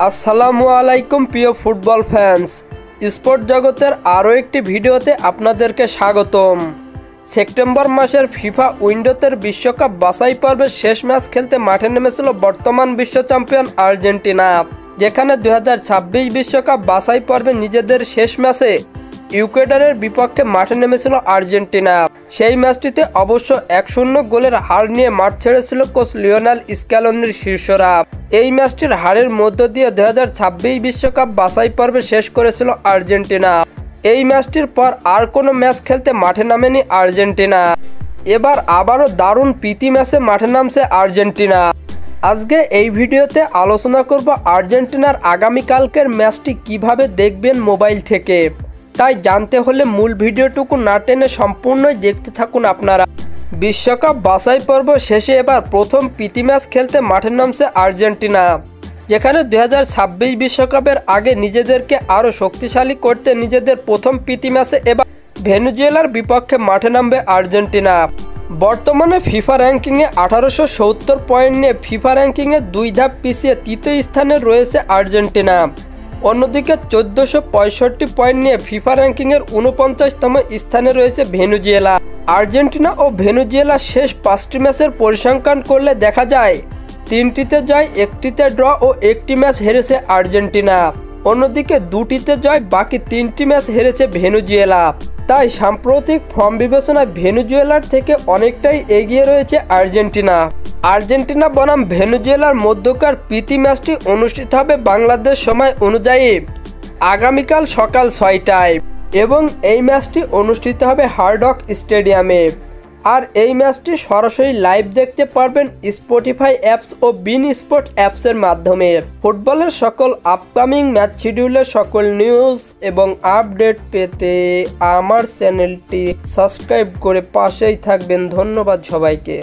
আসসালামু আলাইকুম প্রিয় ফুটবল ফ্যান্স, স্পোর্ট জগতের আরও একটি ভিডিওতে আপনাদেরকে স্বাগতম। সেপ্টেম্বর মাসের ফিফা উইন্ডোতের বিশ্বকাপ বাছাই পর্বের শেষ ম্যাচ খেলতে মাঠে নেমেছিল বর্তমান বিশ্ব চ্যাম্পিয়ন আর্জেন্টিনা, যেখানে 2026 বিশ্বকাপ বাছাই পর্বে নিজেদের শেষ ম্যাচে ইকুয়েডরের বিপক্ষে মাঠে নেমেছিল আর্জেন্টিনা। সেই ম্যাচটিতে অবশ্য 1-0 গোলের হার নিয়ে মাঠ ছেড়েছিল কোচ লিওনেল স্ক্যালোনির শিষ্যরা। এই ম্যাচটির হারের মধ্য দিয়ে 2026 বিশ্বকাপ বাছাই পর্বে শেষ করেছিল আর্জেন্টিনা। এই ম্যাচটির পর আর কোনো ম্যাচ খেলতে মাঠে নামেনি আর্জেন্টিনা। এবার আবারও দারুণ প্রীতি ম্যাচে মাঠে নামছে আর্জেন্টিনা। আজকে এই ভিডিওতে আলোচনা করব আর্জেন্টিনার আগামীকালকের ম্যাচটি কিভাবে দেখবেন মোবাইল থেকে। তাই জানতে হলে মূল ভিডিওটুকু না টেনে সম্পূর্ণই দেখতে থাকুন আপনারা। বিশ্বকাপ বাছাই পর্ব শেষে এবার প্রথম প্রীতি ম্যাচ খেলতে মাঠে নামছে আর্জেন্টিনা, যেখানে 2026 বিশ্বকাপের আগে নিজেদেরকে আরও শক্তিশালী করতে নিজেদের প্রথম প্রীতি ম্যাচে এবার ভেনেজুয়েলার বিপক্ষে মাঠে নামবে আর্জেন্টিনা। বর্তমানে ফিফা র্যাঙ্কিংয়ে 1870 পয়েন্ট নিয়ে ফিফা র্যাঙ্কিংয়ে 2 ধাপ পিছিয়ে তৃতীয় স্থানে রয়েছে আর্জেন্টিনা। অন্যদিকে 1465 পয়েন্ট নিয়ে ফিফা র্যাঙ্কিংয়ের 49তম স্থানে রয়েছে ভেনেজুয়েলা। আর্জেন্টিনা ও ভেনেজুয়েলার শেষ 5টি ম্যাচের পরিসংখ্যান করলে দেখা যায় 3টিতে জয়, 1টিতে ড্র ও 1টি ম্যাচ হেরেছে আর্জেন্টিনা। অন্যদিকে 2টিতে জয়, বাকি 3টি ম্যাচ হেরেছে ভেনেজুয়েলা। তাই সাম্প্রতিক ফর্ম বিবেচনায় ভেনেজুয়েলার থেকে অনেকটাই এগিয়ে রয়েছে আর্জেন্টিনা। আর্জেন্টিনা বনাম ভেনেজুয়েলার মধ্যকার প্রীতি ম্যাচটি অনুষ্ঠিত হবে বাংলাদেশ সময় অনুযায়ী আগামীকাল সকাল 6টায় এবং এই ম্যাচটি অনুষ্ঠিত হবে হার্ড রক স্টেডিয়ামে। আর এই ম্যাচটি সরাসরি লাইভ দেখতে পারবেন স্পটিফাই অ্যাপস ও বিন স্পোর্ট অ্যাপসের মাধ্যমে। ফুটবলের সকল আপকামিং ম্যাচ শিডিউলের সকল নিউজ এবং আপডেট পেতে আমার চ্যানেলটি সাবস্ক্রাইব করে পাশেই থাকবেন। ধন্যবাদ সবাইকে।